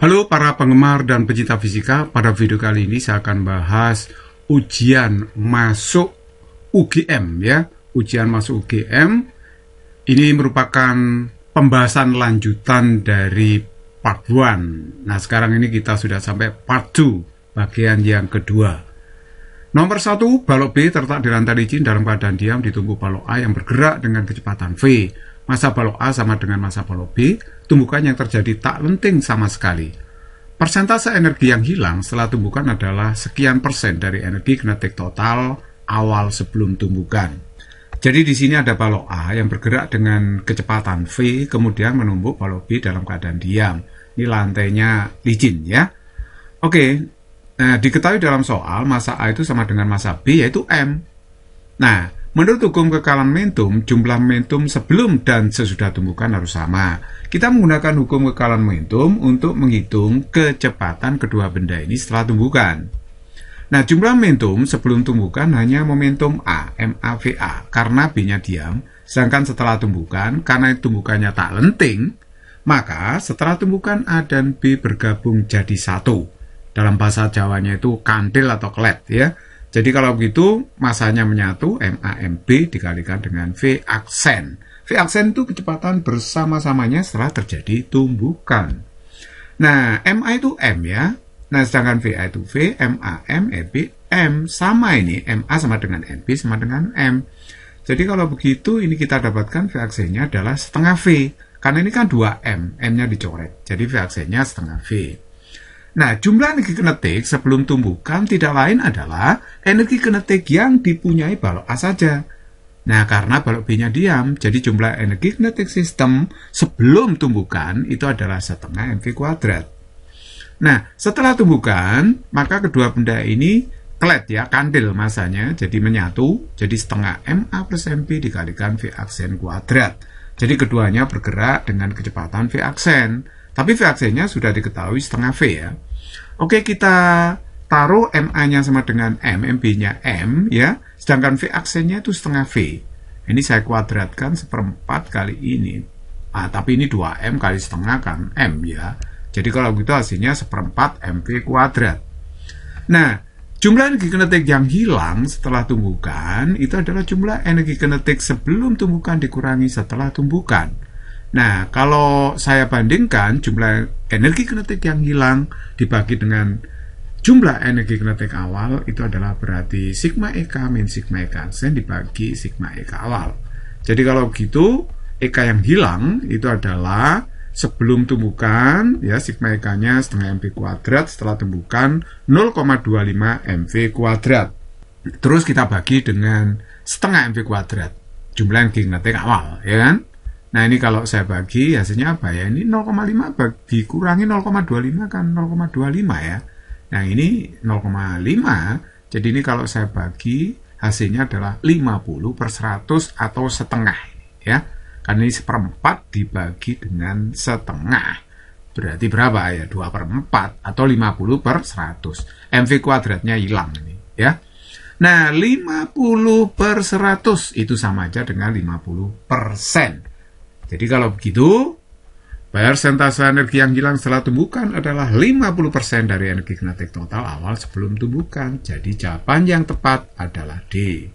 Halo para penggemar dan pecinta fisika, pada video kali ini saya akan bahas ujian masuk UGM ya. Ujian masuk UGM ini merupakan pembahasan lanjutan dari part 1. Nah, sekarang ini kita sudah sampai part 2, bagian yang kedua. Nomor 1, balok B terletak di rantai licin dalam keadaan diam di tubuh balok A yang bergerak dengan kecepatan V. Massa balok A sama dengan massa balok B, tumbukan yang terjadi tak lenting sama sekali. Persentase energi yang hilang setelah tumbukan adalah sekian persen dari energi kinetik total awal sebelum tumbukan. Jadi di sini ada balok A yang bergerak dengan kecepatan V, kemudian menumbuk balok B dalam keadaan diam. Ini lantainya licin ya. Oke, nah diketahui dalam soal massa A itu sama dengan massa B yaitu M. Nah, menurut hukum kekalan momentum, jumlah momentum sebelum dan sesudah tumbukan harus sama. Kita menggunakan hukum kekalan momentum untuk menghitung kecepatan kedua benda ini setelah tumbukan. Nah, jumlah momentum sebelum tumbukan hanya momentum A, MAVA, karena B-nya diam. Sedangkan setelah tumbukan, karena tumbukannya tak lenting, maka setelah tumbukan A dan B bergabung jadi satu. Dalam bahasa Jawanya itu kantil atau klet ya. Jadi kalau begitu masanya menyatu, MAMB dikalikan dengan V aksen. V aksen itu kecepatan bersama-samanya setelah terjadi tumbukan. Nah, MA itu M ya. Nah, sedangkan VA itu V, MAM, EB, M. Sama ini, MA sama dengan MB sama dengan M. Jadi kalau begitu ini kita dapatkan V aksennya adalah setengah V. Karena ini kan 2M, M-nya dicoret. Jadi V aksennya setengah V. Nah, jumlah energi kinetik sebelum tumbukan tidak lain adalah energi kinetik yang dipunyai balok A saja. Nah, karena balok B-nya diam, jadi jumlah energi kinetik sistem sebelum tumbukan itu adalah setengah mv kuadrat. Nah, setelah tumbukan, maka kedua benda ini klet ya, kantil masanya, jadi menyatu, jadi setengah MA plus MB dikalikan V aksen kuadrat. Jadi keduanya bergerak dengan kecepatan V aksen. Tapi V aksennya sudah diketahui setengah V ya. Oke, kita taruh MA-nya sama dengan M, MB-nya M ya. Sedangkan V aksennya itu setengah V. Ini saya kuadratkan seperempat kali ini. Tapi ini 2M kali setengah kan M ya. Jadi kalau begitu hasilnya seperempat MV kuadrat. Nah, jumlah energi kinetik yang hilang setelah tumbukan itu adalah jumlah energi kinetik sebelum tumbukan dikurangi setelah tumbukan. Nah, kalau saya bandingkan jumlah energi kinetik yang hilang dibagi dengan jumlah energi kinetik awal, itu adalah berarti sigma EK min sigma EK aksen dibagi sigma EK awal. Jadi kalau begitu, EK yang hilang itu adalah sebelum tumbukan, ya sigma EK-nya setengah MV kuadrat, setelah tumbukan 0,25 MV kuadrat. Terus kita bagi dengan setengah MV kuadrat, jumlah energi kinetik awal, ya kan? Nah, ini kalau saya bagi hasilnya apa ya? Ini 0,5 dikurangi 0,25 kan 0,25 ya. Nah, ini 0,5. Jadi ini kalau saya bagi hasilnya adalah 50/100 atau setengah ya. Karena ini seperempat dibagi dengan setengah. Berarti berapa ya? 2/4 atau 50/100. MV kuadratnya hilang ini ya. Nah, 50/100 itu sama aja dengan 50%. Jadi kalau begitu, persentase energi yang hilang setelah tumbukan adalah 50% dari energi kinetik total awal sebelum tumbukan. Jadi jawaban yang tepat adalah D.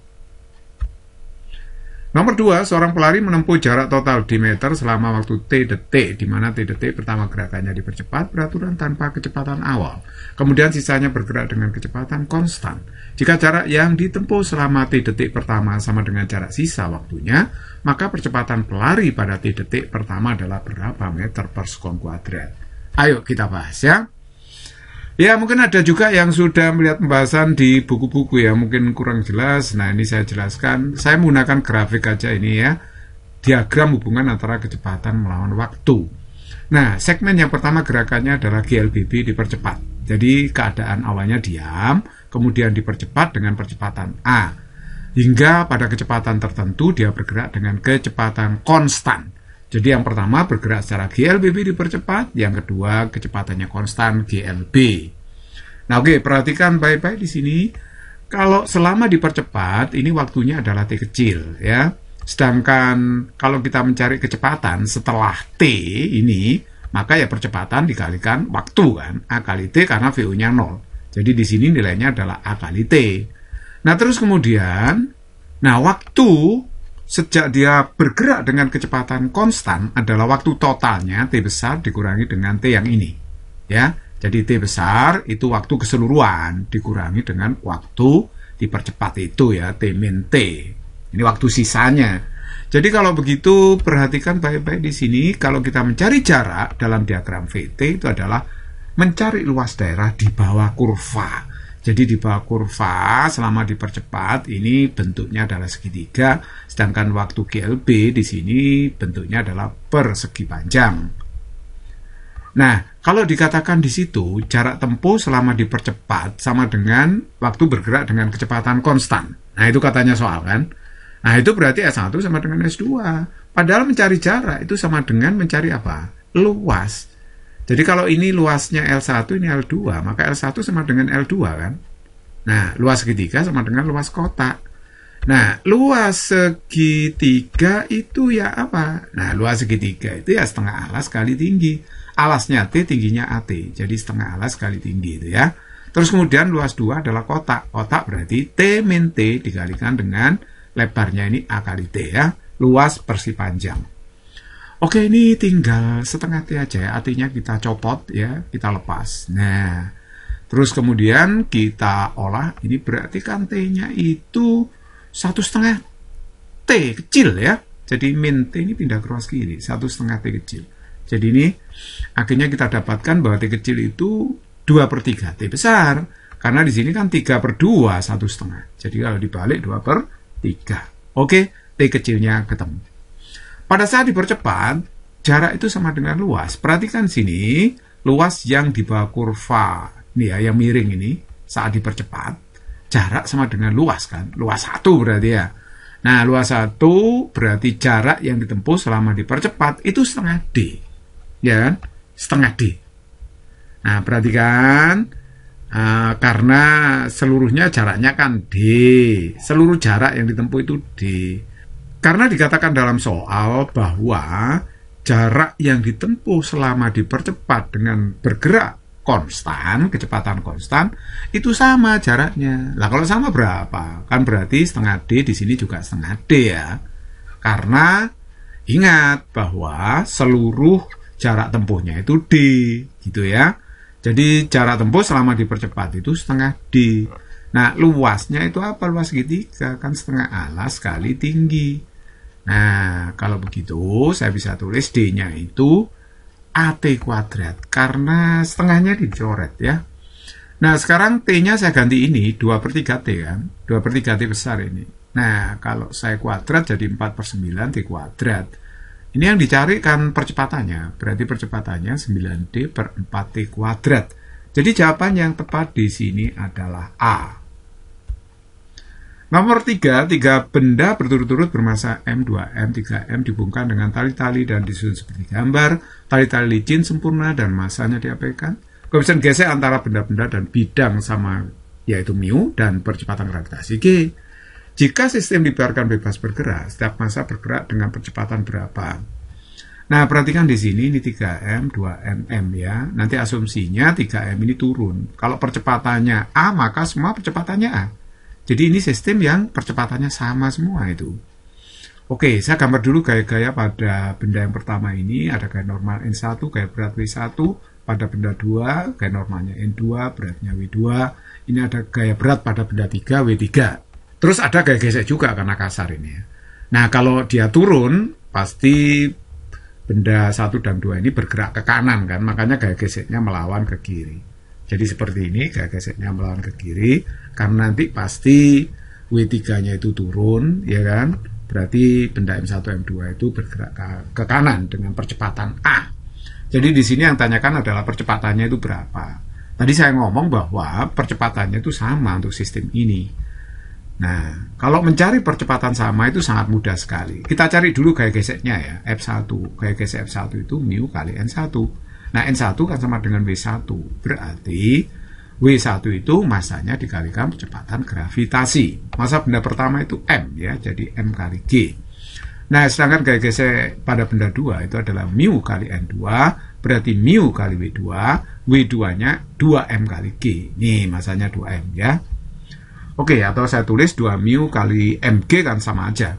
Nomor 2, seorang pelari menempuh jarak total d meter selama waktu T detik, di mana T detik pertama gerakannya dipercepat beraturan tanpa kecepatan awal. Kemudian sisanya bergerak dengan kecepatan konstan. Jika jarak yang ditempuh selama T detik pertama sama dengan jarak sisa waktunya, maka percepatan pelari pada T detik pertama adalah berapa meter per sekon kuadrat. Ayo kita bahas ya. Ya, mungkin ada juga yang sudah melihat pembahasan di buku-buku ya, mungkin kurang jelas. Nah, ini saya jelaskan. Saya menggunakan grafik aja ini ya. Diagram hubungan antara kecepatan melawan waktu. Nah, segmen yang pertama gerakannya adalah GLBB dipercepat. Jadi, keadaan awalnya diam, kemudian dipercepat dengan percepatan A. Hingga pada kecepatan tertentu dia bergerak dengan kecepatan konstan. Jadi yang pertama bergerak secara GLBB dipercepat, yang kedua kecepatannya konstan GLB. Nah, oke, perhatikan baik-baik di sini. Kalau selama dipercepat, ini waktunya adalah T kecil ya. Sedangkan kalau kita mencari kecepatan setelah T ini, maka ya percepatan dikalikan waktu kan, A kali T karena VU-nya 0. Jadi di sini nilainya adalah A kali T. Nah terus kemudian, nah waktu sejak dia bergerak dengan kecepatan konstan adalah waktu totalnya T besar dikurangi dengan T yang ini. Ya, jadi T besar itu waktu keseluruhan dikurangi dengan waktu dipercepat itu ya, T min T. Ini waktu sisanya. Jadi kalau begitu perhatikan baik-baik di sini, kalau kita mencari jarak dalam diagram VT itu adalah mencari luas daerah di bawah kurva. Jadi di bawah kurva selama dipercepat ini bentuknya adalah segitiga, sedangkan waktu GLB di sini bentuknya adalah persegi panjang. Nah, kalau dikatakan di situ jarak tempuh selama dipercepat sama dengan waktu bergerak dengan kecepatan konstan. Nah, itu katanya soal kan. Nah, itu berarti S1 sama dengan S2. Padahal mencari jarak itu sama dengan mencari apa? Luas. Jadi kalau ini luasnya L1, ini L2, maka L1 sama dengan L2 kan. Nah, luas segitiga sama dengan luas kotak. Nah, luas segitiga itu ya apa? Nah, luas segitiga itu ya setengah alas kali tinggi. Alasnya T, tingginya AT. Jadi setengah alas kali tinggi itu ya. Terus kemudian luas 2 adalah kotak. Kotak berarti T min T dikalikan dengan lebarnya ini A kali T ya. Luas persegi panjang. Oke, ini tinggal setengah T aja ya, artinya kita copot ya, kita lepas. Nah, terus kemudian kita olah, ini berarti kan T-nya itu 1,5 T kecil ya. Jadi min T ini pindah ke ruas kiri, 1,5 T kecil. Jadi ini akhirnya kita dapatkan bahwa T kecil itu 2/3 T besar. Karena di sini kan 3/2, 1,5. Jadi kalau dibalik 2/3. Oke, T kecilnya ketemu. Pada saat dipercepat, jarak itu sama dengan luas. Perhatikan sini, luas yang di bawah kurva, nih ya, yang miring ini, saat dipercepat, jarak sama dengan luas kan, luas 1 berarti ya. Nah, luas 1 berarti jarak yang ditempuh selama dipercepat itu setengah D, ya kan, setengah D. Nah, perhatikan, karena seluruhnya jaraknya kan D, seluruh jarak yang ditempuh itu D. Karena dikatakan dalam soal bahwa jarak yang ditempuh selama dipercepat dengan bergerak konstan, kecepatan konstan, itu sama jaraknya. Lah kalau sama berapa? Kan berarti setengah D di sini juga setengah D ya. Karena ingat bahwa seluruh jarak tempuhnya itu D, gitu ya. Jadi jarak tempuh selama dipercepat itu setengah D. Nah, luasnya itu apa? Luas segitiga, kan setengah alas kali tinggi. Nah, kalau begitu saya bisa tulis D-nya itu AT kuadrat karena setengahnya dicoret ya. Nah, sekarang T-nya saya ganti ini 2/3 T kan, 2/3 T besar ini. Nah, kalau saya kuadrat jadi 4/9 T kuadrat. Ini yang dicari kan percepatannya, berarti percepatannya 9D per 4T kuadrat. Jadi jawaban yang tepat di sini adalah A. Nomor 3, 3 benda berturut-turut bermassa M, 2M, 3M dibungkam dengan tali-tali dan disusun seperti gambar. Tali-tali licin sempurna dan massanya diabaikan. Koefisien gesek antara benda-benda dan bidang sama, yaitu mu, dan percepatan gravitasi G. Jika sistem dibiarkan bebas bergerak, setiap massa bergerak dengan percepatan berapa? Nah, perhatikan di sini, ini 3M, 2MM ya. Nanti asumsinya 3M ini turun. Kalau percepatannya A, maka semua percepatannya A. Jadi ini sistem yang percepatannya sama semua itu. Oke, saya gambar dulu gaya-gaya pada benda yang pertama ini. Ada gaya normal N1, gaya berat W1. Pada benda 2, gaya normalnya N2, beratnya W2. Ini ada gaya berat pada benda 3, W3. Terus ada gaya gesek juga karena kasar ini ya. Nah, kalau dia turun, pasti benda 1 dan 2 ini bergerak ke kanan kan. Makanya gaya geseknya melawan ke kiri. Jadi seperti ini, gaya geseknya melawan ke kiri, karena nanti pasti W3-nya itu turun, ya kan? Berarti benda M1, M2 itu bergerak ke kanan dengan percepatan A. Jadi di sini yang tanyakan adalah percepatannya itu berapa. Tadi saya ngomong bahwa percepatannya itu sama untuk sistem ini. Nah, kalau mencari percepatan sama itu sangat mudah sekali. Kita cari dulu gaya geseknya ya, F1. Gaya gesek F1 itu mu kali N1. Nah, N1 kan sama dengan W1, berarti W1 itu massanya dikalikan kecepatan gravitasi. Massa benda pertama itu M ya, jadi M kali G. Nah, sedangkan gaya gesek pada benda 2 itu adalah mu kali N2, berarti mu kali W2, W2-nya 2M kali G. Nih, masanya 2M ya. Oke, atau saya tulis 2 mu kali mg kan sama aja.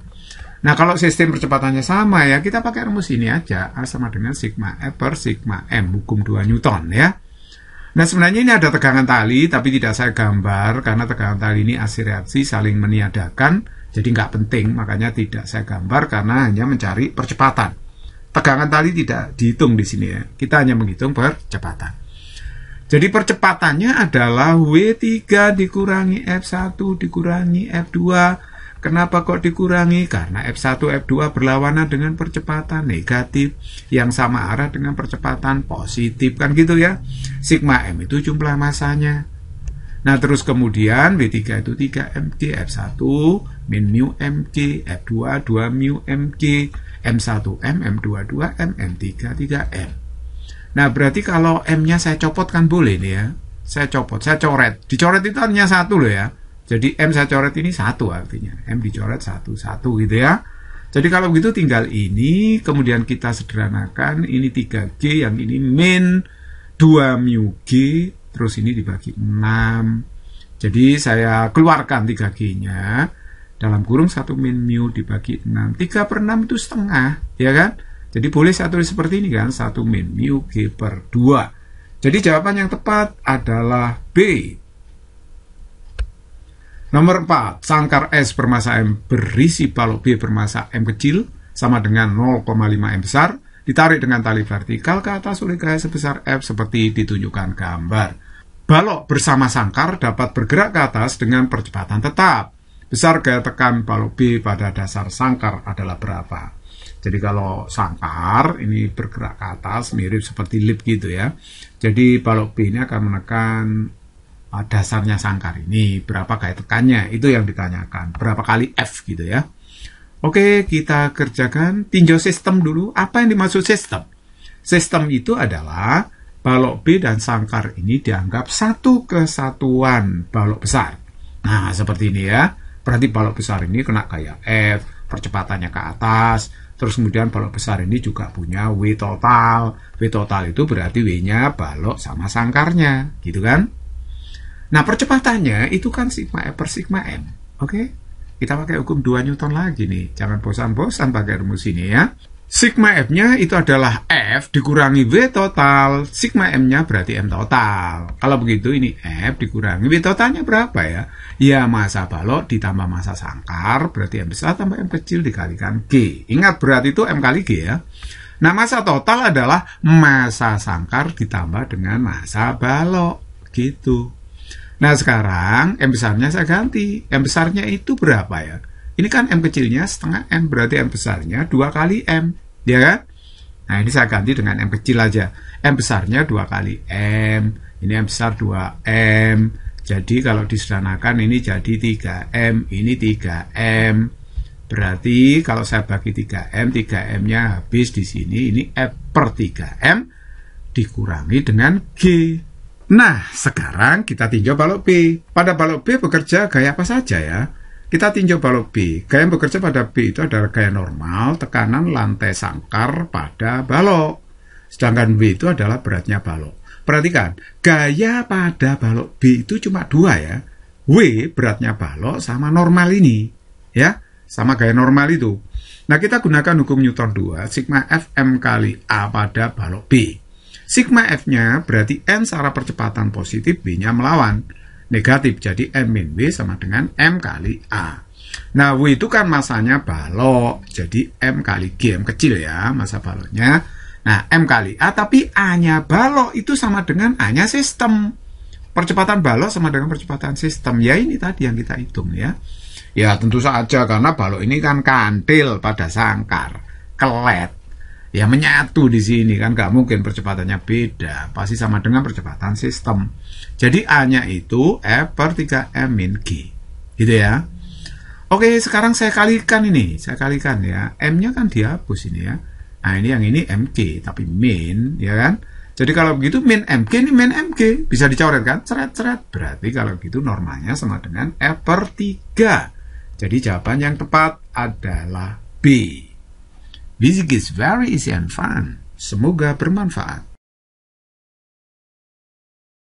Nah, kalau sistem percepatannya sama ya, kita pakai rumus ini aja. A sama dengan sigma F per sigma M, hukum 2 Newton ya. Nah, sebenarnya ini ada tegangan tali, tapi tidak saya gambar, karena tegangan tali ini aksi reaksi saling meniadakan, jadi nggak penting, makanya tidak saya gambar, karena hanya mencari percepatan. Tegangan tali tidak dihitung di sini ya, kita hanya menghitung percepatan. Jadi percepatannya adalah W3 dikurangi F1 dikurangi F2. Kenapa kok dikurangi? Karena F1, F2 berlawanan dengan percepatan negatif yang sama arah dengan percepatan positif, kan gitu ya. Sigma M itu jumlah masanya. Nah, terus kemudian W3 itu 3mg, F1 min mu mg, F2 2 mu mg, M1M, M2 2M, M3 3M. Nah, berarti kalau M-nya saya copot kan boleh nih ya. Saya copot, saya coret. Dicoret itu hanya 1 loh ya. Jadi M saya coret ini 1 artinya. M dicoret 1 gitu ya. Jadi kalau begitu tinggal ini, kemudian kita sederhanakan, ini 3G, yang ini min 2 mu G, terus ini dibagi 6. Jadi saya keluarkan 3G-nya, dalam kurung 1 min mu dibagi 6. 3 per 6 itu setengah, ya kan? Jadi boleh saya tulis seperti ini kan, 1 min mu G per 2. Jadi jawaban yang tepat adalah B. Nomor 4, sangkar S bermassa M berisi balok B bermassa M kecil sama dengan 0,5 M besar, ditarik dengan tali vertikal ke atas oleh gaya sebesar F seperti ditunjukkan gambar. Balok bersama sangkar dapat bergerak ke atas dengan percepatan tetap. Besar gaya tekan balok B pada dasar sangkar adalah berapa? Jadi kalau sangkar ini bergerak ke atas mirip seperti lip gitu ya. Jadi balok B ini akan menekan dasarnya sangkar ini, berapa gaya tekannya, itu yang ditanyakan, berapa kali F gitu ya. Oke, kita kerjakan tinjau sistem dulu. Apa yang dimaksud sistem? Sistem itu adalah balok B dan sangkar ini dianggap satu kesatuan balok besar. Nah, seperti ini ya. Berarti balok besar ini kena gaya F, percepatannya ke atas, terus kemudian balok besar ini juga punya W total. W total itu berarti W-nya balok sama sangkarnya, gitu kan? Nah, percepatannya itu kan sigma F per sigma M. Oke? Kita pakai hukum 2 Newton lagi nih. Jangan bosan-bosan pakai rumus ini ya. Sigma F-nya itu adalah F dikurangi W total. Sigma M-nya berarti M total. Kalau begitu ini F dikurangi W totalnya berapa ya? Ya, massa balok ditambah massa sangkar, berarti M besar tambah M kecil dikalikan G. Ingat, berarti itu M kali G ya. Nah, massa total adalah massa sangkar ditambah dengan massa balok. Gitu. Nah, sekarang M besarnya saya ganti. M besarnya itu berapa ya? Ini kan M kecilnya setengah M, berarti M besarnya 2 kali M, ya kan? Nah, ini saya ganti dengan M kecil aja. M besarnya 2 kali M, ini M besar 2M. Jadi kalau disederhanakan ini jadi 3M, ini 3M. Berarti kalau saya bagi 3M, 3M-nya habis di sini, ini F per 3M dikurangi dengan G. Nah, sekarang kita tinjau balok B. Pada balok B bekerja gaya apa saja ya? Kita tinjau balok B. Gaya yang bekerja pada B itu adalah gaya normal, tekanan lantai sangkar pada balok. Sedangkan W itu adalah beratnya balok. Perhatikan, gaya pada balok B itu cuma 2 ya. W beratnya balok sama normal ini. Ya, sama gaya normal itu. Nah, kita gunakan hukum Newton 2, sigma Fm kali A pada balok B. Sigma F-nya berarti N secara percepatan positif, B-nya melawan negatif. Jadi M min W sama dengan M kali A. Nah, W itu kan masanya balok. Jadi M kali G, M kecil ya massa baloknya. Nah, M kali A, tapi A-nya balok itu sama dengan A-nya sistem. Percepatan balok sama dengan percepatan sistem. Ya, ini tadi yang kita hitung ya. Ya, tentu saja karena balok ini kan kantil pada sangkar. Kelet. Ya, menyatu di sini kan, nggak mungkin percepatannya beda, pasti sama dengan percepatan sistem. Jadi A-nya itu F per 3M min G, gitu ya. Oke, sekarang saya kalikan ini, saya kalikan ya. M-nya kan dihapus ini ya. Nah, ini yang ini MG, tapi min, ya kan. Jadi kalau begitu min MG ini min MG, bisa dicoret kan, ceret-ceret. Berarti kalau begitu normalnya sama dengan F per 3. Jadi jawaban yang tepat adalah B. Music is very easy and fun. Semoga bermanfaat.